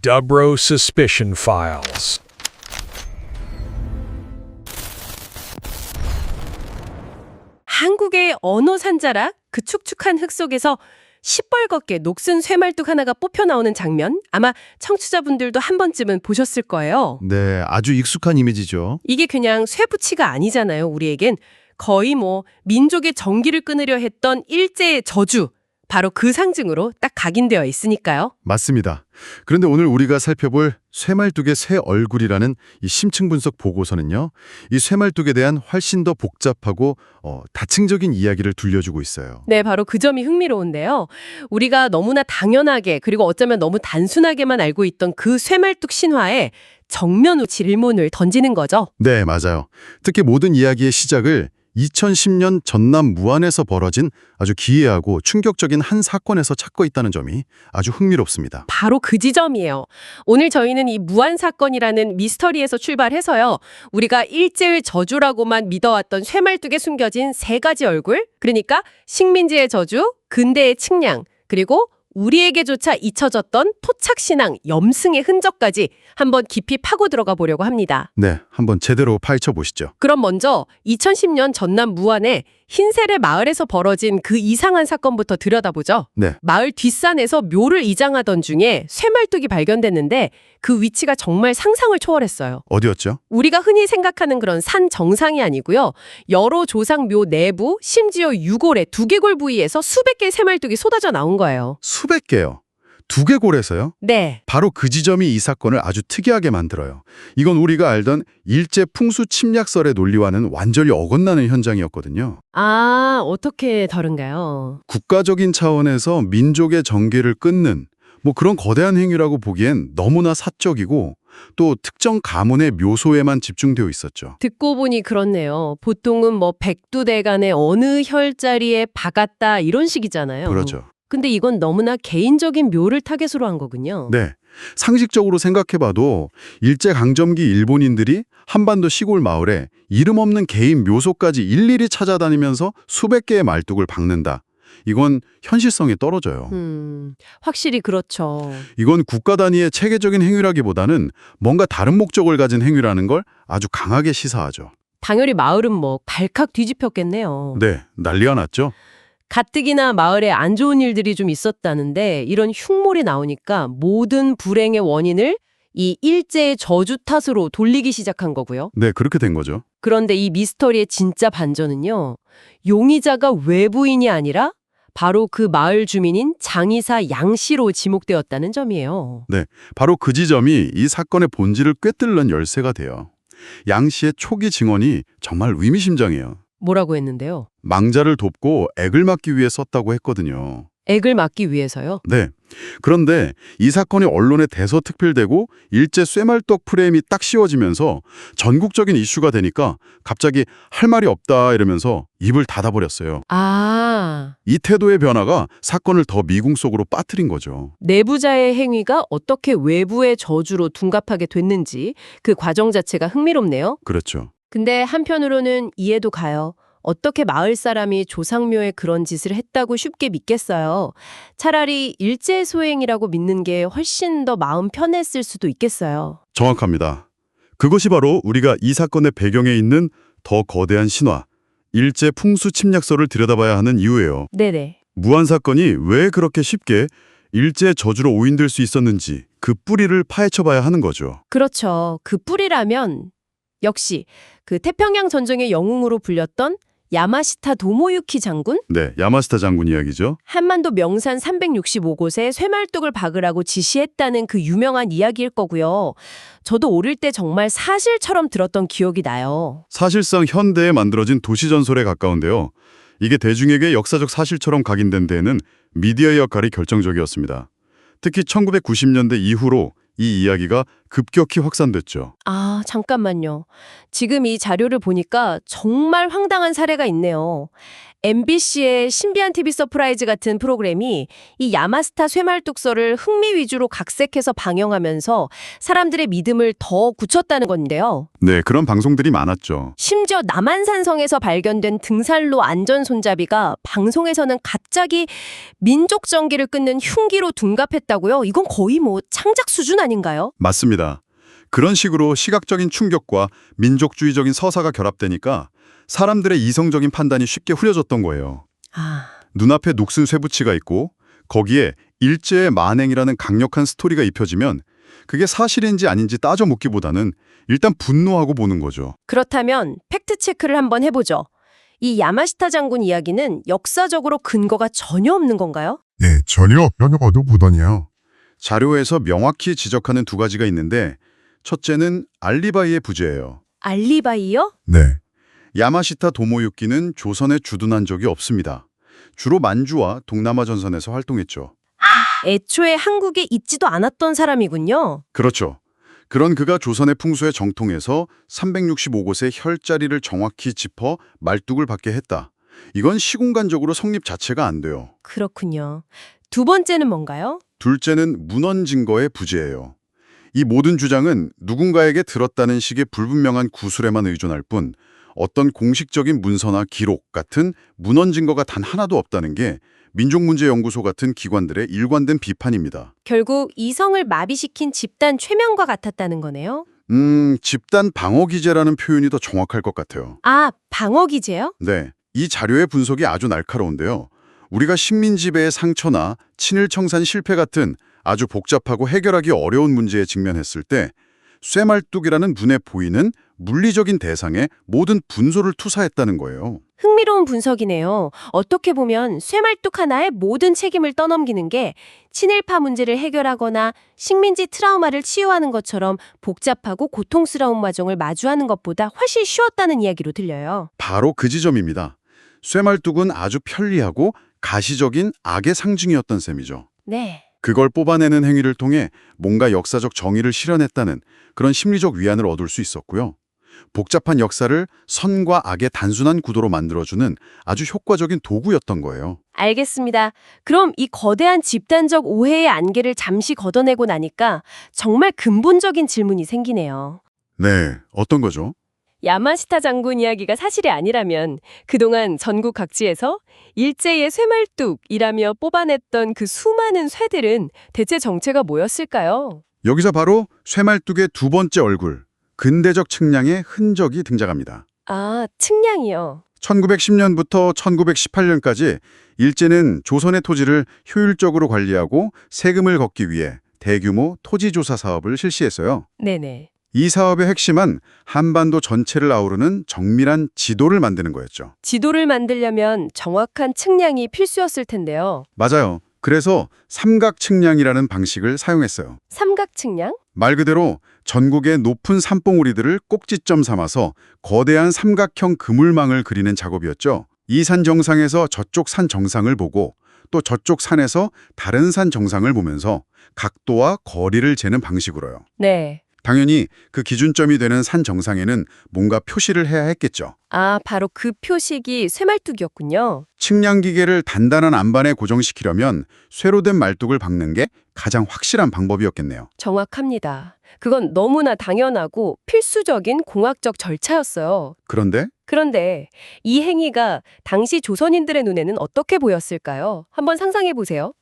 Dubro Suspicion Files. 한국의 언어 산자락, 그 축축한 흙 속에서 시뻘겋게 녹슨 쇠말뚝 하나가 뽑혀 나오는 장면, 아마 청취자분들도 한 번쯤은 보셨을 거예요. 네, 아주 익숙한 이미지죠. 이게 그냥 쇠붙이가 아니잖아요, 우리에겐. 거의 민족의 정기를 끊으려 했던 일제의 저주, 바로 그 상징으로 딱 각인되어 있으니까요. 맞습니다. 그런데 오늘 우리가 살펴볼 쇠말뚝의 새 얼굴이라는 이 심층 분석 보고서는요. 이 쇠말뚝에 대한 훨씬 더 복잡하고 다층적인 이야기를 들려주고 있어요. 네, 바로 그 점이 흥미로운데요. 우리가 너무나 당연하게 그리고 어쩌면 너무 단순하게만 알고 있던 그 쇠말뚝 신화에 정면으로 질문을 던지는 거죠. 네, 맞아요. 특히 모든 이야기의 시작을 2010년 전남 무안에서 벌어진 아주 기이하고 충격적인 한 사건에서 찾고 있다는 점이 아주 흥미롭습니다. 바로 그 지점이에요. 오늘 저희는 이 무안 사건이라는 미스터리에서 출발해서요. 우리가 일제의 저주라고만 믿어왔던 쇠말뚝에 숨겨진 세 가지 얼굴, 그러니까 식민지의 저주, 근대의 측량, 그리고 우리에게조차 잊혀졌던 토착신앙, 염승의 흔적까지 한번 깊이 파고 들어가 보려고 합니다. 네, 한번 제대로 파헤쳐 보시죠. 그럼 먼저 2010년 전남 무안의 흰세례 마을에서 벌어진 그 이상한 사건부터 들여다보죠. 네, 마을 뒷산에서 묘를 이장하던 중에 쇠말뚝이 발견됐는데 그 위치가 정말 상상을 초월했어요. 어디였죠? 우리가 흔히 생각하는 그런 산 정상이 아니고요. 여러 조상 묘 내부, 심지어 유골의 두개골 부위에서 수백 개의 쇠말뚝이 쏟아져 나온 거예요. 수백 개요. 두개골에서요? 네. 바로 그 지점이 이 사건을 아주 특이하게 만들어요. 이건 우리가 알던 일제 풍수 침략설의 논리와는 완전히 어긋나는 현장이었거든요. 아, 어떻게 다른가요? 국가적인 차원에서 민족의 정계를 끊는 그런 거대한 행위라고 보기엔 너무나 사적이고 또 특정 가문의 묘소에만 집중되어 있었죠. 듣고 보니 그렇네요. 보통은 백두대간의 어느 혈자리에 박았다 이런 식이잖아요. 그렇죠. 근데 이건 너무나 개인적인 묘를 타겟으로 한 거군요. 네. 상식적으로 생각해봐도 일제강점기 일본인들이 한반도 시골 마을에 이름 없는 개인 묘소까지 일일이 찾아다니면서 수백 개의 말뚝을 박는다. 이건 현실성에 떨어져요. 확실히 그렇죠. 이건 국가 단위의 체계적인 행위라기보다는 뭔가 다른 목적을 가진 행위라는 걸 아주 강하게 시사하죠. 당연히 마을은 발칵 뒤집혔겠네요. 네, 난리가 났죠. 가뜩이나 마을에 안 좋은 일들이 좀 있었다는데 이런 흉물이 나오니까 모든 불행의 원인을 이 일제의 저주 탓으로 돌리기 시작한 거고요. 네, 그렇게 된 거죠. 그런데 이 미스터리의 진짜 반전은요. 용의자가 외부인이 아니라 바로 그 마을 주민인 장의사 양 씨로 지목되었다는 점이에요. 네, 바로 그 지점이 이 사건의 본질을 꿰뚫는 열쇠가 돼요. 양 씨의 초기 증언이 정말 의미심장해요. 뭐라고 했는데요? 망자를 돕고 액을 막기 위해 썼다고 했거든요. 액을 막기 위해서요? 네. 그런데 이 사건이 언론에 대서특필되고 일제 쇠말떡 프레임이 딱 씌워지면서 전국적인 이슈가 되니까 갑자기 할 말이 없다 이러면서 입을 닫아버렸어요. 아, 이 태도의 변화가 사건을 더 미궁 속으로 빠뜨린 거죠. 내부자의 행위가 어떻게 외부의 저주로 둔갑하게 됐는지 그 과정 자체가 흥미롭네요. 그렇죠. 근데 한편으로는 이해도 가요. 어떻게 마을 사람이 조상묘에 그런 짓을 했다고 쉽게 믿겠어요. 차라리 일제 소행이라고 믿는 게 훨씬 더 마음 편했을 수도 있겠어요. 정확합니다. 그것이 바로 우리가 이 사건의 배경에 있는 더 거대한 신화, 일제 풍수 침략설을 들여다봐야 하는 이유예요. 네네. 무안 사건이 왜 그렇게 쉽게 일제 저주로 오인될 수 있었는지 그 뿌리를 파헤쳐봐야 하는 거죠. 그렇죠. 그 뿌리라면 역시 그 태평양 전쟁의 영웅으로 불렸던 야마시타 도모유키 장군? 네, 야마시타 장군 이야기죠. 한반도 명산 365곳에 쇠말뚝을 박으라고 지시했다는 그 유명한 이야기일 거고요. 저도 어릴 때 정말 사실처럼 들었던 기억이 나요. 사실상 현대에 만들어진 도시전설에 가까운데요. 이게 대중에게 역사적 사실처럼 각인된 데에는 미디어의 역할이 결정적이었습니다. 특히 1990년대 이후로 이 이야기가 급격히 확산됐죠. 아, 잠깐만요. 지금 이 자료를 보니까 정말 황당한 사례가 있네요. MBC의 신비한 TV 서프라이즈 같은 프로그램이 이 야마스타 쇠말뚝설을 흥미 위주로 각색해서 방영하면서 사람들의 믿음을 더 굳혔다는 건데요. 네, 그런 방송들이 많았죠. 심지어 남한산성에서 발견된 등산로 안전 손잡이가 방송에서는 갑자기 민족 정기를 끊는 흉기로 둔갑했다고요? 이건 거의 뭐 창작 수준 아닌가요? 맞습니다. 그런 식으로 시각적인 충격과 민족주의적인 서사가 결합되니까 사람들의 이성적인 판단이 쉽게 흐려졌던 거예요. 아, 눈앞에 녹슨 쇠붙이가 있고 거기에 일제의 만행이라는 강력한 스토리가 입혀지면 그게 사실인지 아닌지 따져 묻기보다는 일단 분노하고 보는 거죠. 그렇다면 팩트체크를 한번 해보죠. 이 야마시타 장군 이야기는 역사적으로 근거가 전혀 없는 건가요? 네, 전혀 현역어도 무던이요. 자료에서 명확히 지적하는 두 가지가 있는데 첫째는 알리바이의 부재예요. 알리바이요? 네, 야마시타 도모유키는 조선에 주둔한 적이 없습니다. 주로 만주와 동남아 전선에서 활동했죠. 애초에 한국에 있지도 않았던 사람이군요. 그렇죠. 그런 그가 조선의 풍수에 정통해서 365곳의 혈자리를 정확히 짚어 말뚝을 받게 했다. 이건 시공간적으로 성립 자체가 안 돼요. 그렇군요. 두 번째는 뭔가요? 둘째는 문헌 증거의 부재예요. 이 모든 주장은 누군가에게 들었다는 식의 불분명한 구술에만 의존할 뿐 어떤 공식적인 문서나 기록 같은 문헌 증거가 단 하나도 없다는 게 민족문제연구소 같은 기관들의 일관된 비판입니다. 결국 이성을 마비시킨 집단 최면과 같았다는 거네요. 집단 방어 기제라는 표현이 더 정확할 것 같아요. 아, 방어 기제요? 네, 이 자료의 분석이 아주 날카로운데요. 우리가 식민지배의 상처나 친일 청산 실패 같은 아주 복잡하고 해결하기 어려운 문제에 직면했을 때 쇠말뚝이라는 눈에 보이는 물리적인 대상에 모든 분소를 투사했다는 거예요. 흥미로운 분석이네요. 어떻게 보면 쇠말뚝 하나에 모든 책임을 떠넘기는 게 친일파 문제를 해결하거나 식민지 트라우마를 치유하는 것처럼 복잡하고 고통스러운 과정을 마주하는 것보다 훨씬 쉬웠다는 이야기로 들려요. 바로 그 지점입니다. 쇠말뚝은 아주 편리하고 가시적인 악의 상징이었던 셈이죠. 네. 그걸 뽑아내는 행위를 통해 뭔가 역사적 정의를 실현했다는 그런 심리적 위안을 얻을 수 있었고요. 복잡한 역사를 선과 악의 단순한 구도로 만들어주는 아주 효과적인 도구였던 거예요. 알겠습니다. 그럼 이 거대한 집단적 오해의 안개를 잠시 걷어내고 나니까 정말 근본적인 질문이 생기네요. 네, 어떤 거죠? 야마시타 장군 이야기가 사실이 아니라면 그동안 전국 각지에서 일제의 쇠말뚝이라며 뽑아냈던 그 수많은 쇠들은 대체 정체가 뭐였을까요? 여기서 바로 쇠말뚝의 두 번째 얼굴, 근대적 측량의 흔적이 등장합니다. 아, 측량이요. 1910년부터 1918년까지 일제는 조선의 토지를 효율적으로 관리하고 세금을 걷기 위해 대규모 토지조사 사업을 실시했어요. 네네. 이 사업의 핵심은 한반도 전체를 아우르는 정밀한 지도를 만드는 거였죠. 지도를 만들려면 정확한 측량이 필수였을 텐데요. 맞아요. 그래서 삼각 측량이라는 방식을 사용했어요. 삼각 측량? 말 그대로 전국의 높은 산봉우리들을 꼭지점 삼아서 거대한 삼각형 그물망을 그리는 작업이었죠. 이 산 정상에서 저쪽 산 정상을 보고 또 저쪽 산에서 다른 산 정상을 보면서 각도와 거리를 재는 방식으로요. 네. 당연히 그 기준점이 되는 산 정상에는 뭔가 표시를 해야 했겠죠. 아, 바로 그 표식이 쇠말뚝이었군요. 측량기계를 단단한 안반에 고정시키려면 쇠로 된 말뚝을 박는 게 가장 확실한 방법이었겠네요. 정확합니다. 그건 너무나 당연하고 필수적인 공학적 절차였어요. 그런데 이 행위가 당시 조선인들의 눈에는 어떻게 보였을까요? 한번 상상해 보세요.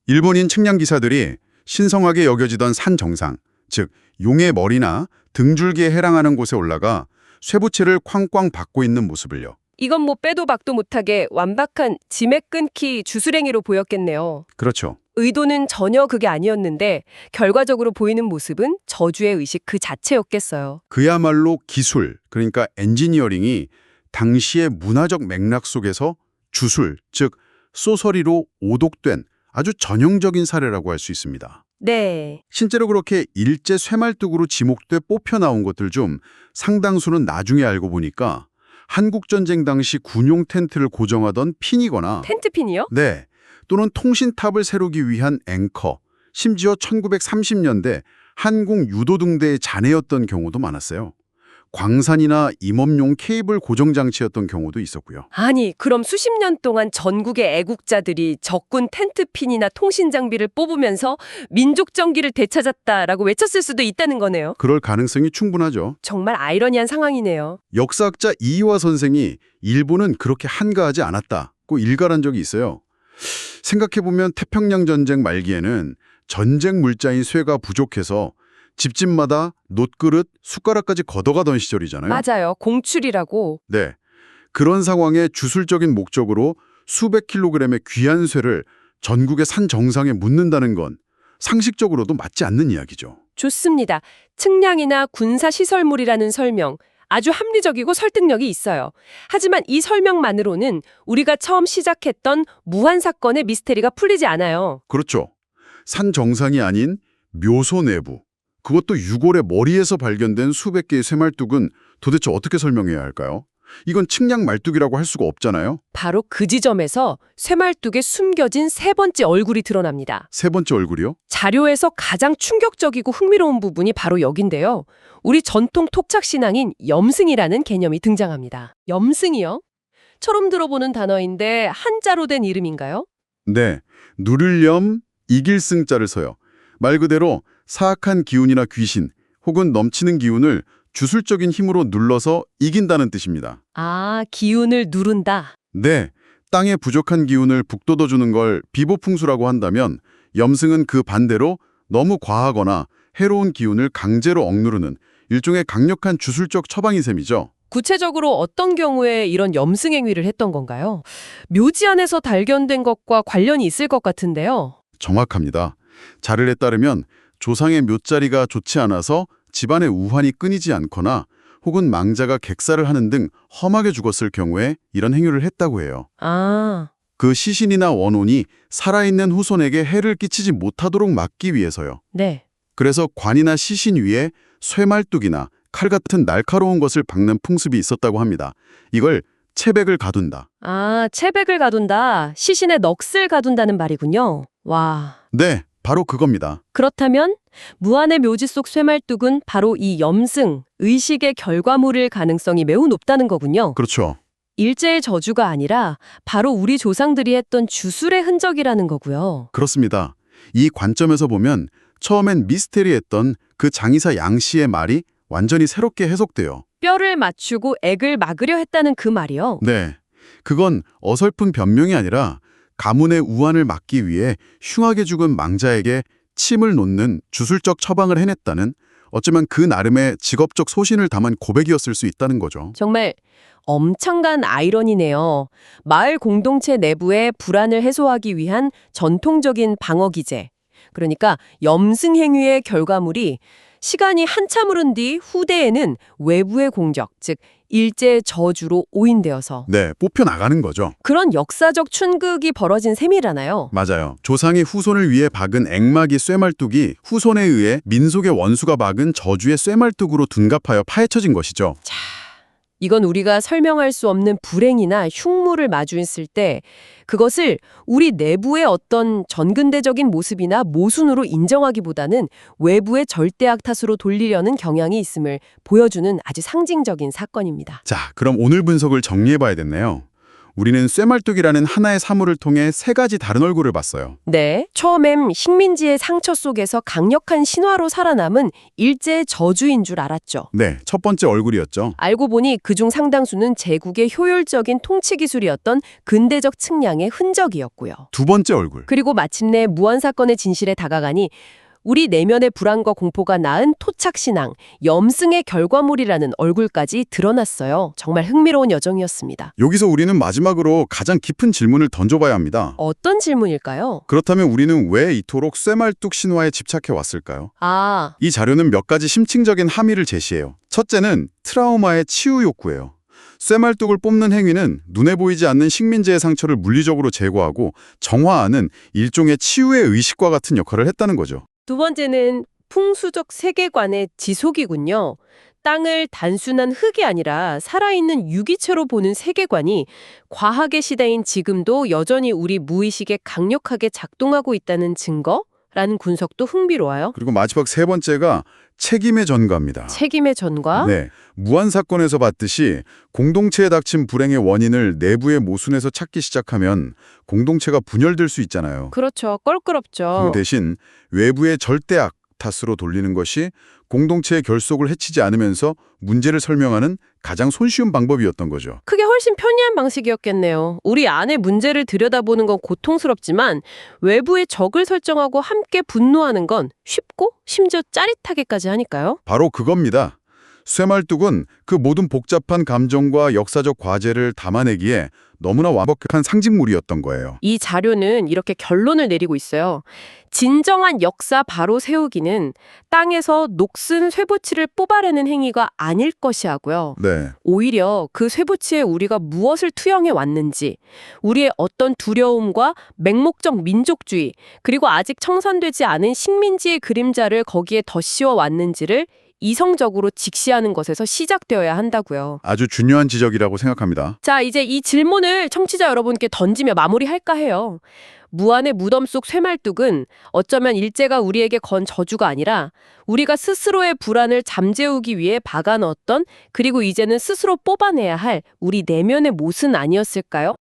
일본인 측량기사들이 신성하게 여겨지던 산 정상, 즉 용의 머리나 등줄기에 해당하는 곳에 올라가 쇠붙이를 쾅쾅 박고 있는 모습을요. 이건 뭐 빼도 박도 못하게 완박한 지맥 끊기 주술행위로 보였겠네요. 그렇죠. 의도는 전혀 그게 아니었는데 결과적으로 보이는 모습은 저주의 의식 그 자체였겠어요. 그야말로 기술, 그러니까 엔지니어링이 당시의 문화적 맥락 속에서 주술, 즉 소설이로 오독된 아주 전형적인 사례라고 할 수 있습니다. 네. 실제로 그렇게 일제 쇠말뚝으로 지목돼 뽑혀 나온 것들 중 상당수는 나중에 알고 보니까 한국전쟁 당시 군용 텐트를 고정하던 핀이거나 텐트핀이요? 네, 또는 통신탑을 세우기 위한 앵커, 심지어 1930년대 한국 유도등대의 잔해였던 경우도 많았어요. 광산이나 임업용 케이블 고정 장치였던 경우도 있었고요. 아니, 그럼 수십 년 동안 전국의 애국자들이 적군 텐트핀이나 통신 장비를 뽑으면서 민족 정기를 되찾았다라고 외쳤을 수도 있다는 거네요. 그럴 가능성이 충분하죠. 정말 아이러니한 상황이네요. 역사학자 이이화 선생이 일본은 그렇게 한가하지 않았다고 일갈한 적이 있어요. 생각해보면 태평양 전쟁 말기에는 전쟁 물자인 쇠가 부족해서 집집마다 놋그릇, 숟가락까지 걷어가던 시절이잖아요. 맞아요. 공출이라고. 네. 그런 상황에 주술적인 목적으로 수백 킬로그램의 귀한 쇠를 전국의 산 정상에 묻는다는 건 상식적으로도 맞지 않는 이야기죠. 좋습니다. 측량이나 군사시설물이라는 설명. 아주 합리적이고 설득력이 있어요. 하지만 이 설명만으로는 우리가 처음 시작했던 무한 사건의 미스테리가 풀리지 않아요. 그렇죠. 산 정상이 아닌 묘소 내부, 그것도 유골의 머리에서 발견된 수백 개의 쇠말뚝은 도대체 어떻게 설명해야 할까요? 이건 측량 말뚝이라고 할 수가 없잖아요. 바로 그 지점에서 쇠말뚝에 숨겨진 세 번째 얼굴이 드러납니다. 세 번째 얼굴이요? 자료에서 가장 충격적이고 흥미로운 부분이 바로 여긴데요. 우리 전통 톡착 신앙인 염승이라는 개념이 등장합니다. 염승이요? 처음 들어보는 단어인데 한자로 된 이름인가요? 네. 누를 염, 이길 승자를 써요. 말 그대로 사악한 기운이나 귀신 혹은 넘치는 기운을 주술적인 힘으로 눌러서 이긴다는 뜻입니다. 아, 기운을 누른다. 네. 땅에 부족한 기운을 북돋워주는 걸 비보풍수라고 한다면 염승은 그 반대로 너무 과하거나 해로운 기운을 강제로 억누르는 일종의 강력한 주술적 처방인 셈이죠. 구체적으로 어떤 경우에 이런 염승 행위를 했던 건가요? 묘지 안에서 발견된 것과 관련이 있을 것 같은데요. 정확합니다. 자료에 따르면 조상의 묘자리가 좋지 않아서 집안의 우환이 끊이지 않거나 혹은 망자가 객사를 하는 등 험하게 죽었을 경우에 이런 행위를 했다고 해요. 아, 그 시신이나 원혼이 살아있는 후손에게 해를 끼치지 못하도록 막기 위해서요. 네. 그래서 관이나 시신 위에 쇠말뚝이나 칼 같은 날카로운 것을 박는 풍습이 있었다고 합니다. 이걸 채백을 가둔다. 아, 채백을 가둔다. 시신에 넋을 가둔다는 말이군요. 와. 네, 바로 그겁니다. 그렇다면 무안의 묘지 속 쇠말뚝은 바로 이 염승, 의식의 결과물일 가능성이 매우 높다는 거군요. 그렇죠. 일제의 저주가 아니라 바로 우리 조상들이 했던 주술의 흔적이라는 거고요. 그렇습니다. 이 관점에서 보면 처음엔 미스테리했던 그 장의사 양 씨의 말이 완전히 새롭게 해석돼요. 뼈를 맞추고 액을 막으려 했다는 그 말이요. 네, 그건 어설픈 변명이 아니라 가문의 우환을 막기 위해 흉하게 죽은 망자에게 침을 놓는 주술적 처방을 해냈다는 어쩌면 그 나름의 직업적 소신을 담은 고백이었을 수 있다는 거죠. 정말 엄청난 아이러니네요. 마을 공동체 내부의 불안을 해소하기 위한 전통적인 방어 기제. 그러니까 염승 행위의 결과물이 시간이 한참 흐른 뒤 후대에는 외부의 공적, 즉 일제의 저주로 오인되어서 네, 뽑혀나가는 거죠. 그런 역사적 춘극이 벌어진 셈이라나요. 맞아요. 조상이 후손을 위해 박은 액막이 쇠말뚝이 후손에 의해 민속의 원수가 박은 저주의 쇠말뚝으로 둔갑하여 파헤쳐진 것이죠. 이건 우리가 설명할 수 없는 불행이나 흉물을 마주했을 때 그것을 우리 내부의 어떤 전근대적인 모습이나 모순으로 인정하기보다는 외부의 절대악 탓으로 돌리려는 경향이 있음을 보여주는 아주 상징적인 사건입니다. 자, 그럼 오늘 분석을 정리해봐야겠네요. 우리는 쇠말뚝이라는 하나의 사물을 통해 세 가지 다른 얼굴을 봤어요. 네, 처음엔 식민지의 상처 속에서 강력한 신화로 살아남은 일제의 저주인 줄 알았죠. 네, 첫 번째 얼굴이었죠. 알고 보니 그중 상당수는 제국의 효율적인 통치 기술이었던 근대적 측량의 흔적이었고요. 두 번째 얼굴. 그리고 마침내 무한 사건의 진실에 다가가니 우리 내면의 불안과 공포가 낳은 토착신앙, 염승의 결과물이라는 얼굴까지 드러났어요. 정말 흥미로운 여정이었습니다. 여기서 우리는 마지막으로 가장 깊은 질문을 던져봐야 합니다. 어떤 질문일까요? 그렇다면 우리는 왜 이토록 쇠말뚝 신화에 집착해 왔을까요? 아, 이 자료는 몇 가지 심층적인 함의를 제시해요. 첫째는 트라우마의 치유 욕구예요. 쇠말뚝을 뽑는 행위는 눈에 보이지 않는 식민지의 상처를 물리적으로 제거하고 정화하는 일종의 치유의 의식과 같은 역할을 했다는 거죠. 두 번째는 풍수적 세계관의 지속이군요. 땅을 단순한 흙이 아니라 살아있는 유기체로 보는 세계관이 과학의 시대인 지금도 여전히 우리 무의식에 강력하게 작동하고 있다는 증거? 라는 분석도 흥미로워요. 그리고 마지막 세 번째가 책임의 전가입니다. 책임의 전가? 네, 무한 사건에서 봤듯이 공동체에 닥친 불행의 원인을 내부의 모순에서 찾기 시작하면 공동체가 분열될 수 있잖아요. 그렇죠. 껄끄럽죠. 그 대신 외부의 절대악 탓으로 돌리는 것이 공동체의 결속을 해치지 않으면서 문제를 설명하는 가장 손쉬운 방법이었던 거죠. 그게 훨씬 편리한 방식이었겠네요. 우리 안의 문제를 들여다보는 건 고통스럽지만 외부의 적을 설정하고 함께 분노하는 건 쉽고 심지어 짜릿하게까지 하니까요. 바로 그겁니다. 쇠말뚝은 그 모든 복잡한 감정과 역사적 과제를 담아내기에 너무나 완벽한 상징물이었던 거예요. 이 자료는 이렇게 결론을 내리고 있어요. 진정한 역사 바로 세우기는 땅에서 녹슨 쇠붙이를 뽑아내는 행위가 아닐 것이하고요. 네. 오히려 그 쇠붙이에 우리가 무엇을 투영해 왔는지, 우리의 어떤 두려움과 맹목적 민족주의, 그리고 아직 청산되지 않은 식민지의 그림자를 거기에 덧씌워 왔는지를 이성적으로 직시하는 것에서 시작되어야 한다고요. 아주 중요한 지적이라고 생각합니다. 자, 이제 이 질문을 청취자 여러분께 던지며 마무리할까 해요. 무한의 무덤 속 쇠말뚝은 어쩌면 일제가 우리에게 건 저주가 아니라 우리가 스스로의 불안을 잠재우기 위해 박아넣었던, 그리고 이제는 스스로 뽑아내야 할 우리 내면의 모순 아니었을까요?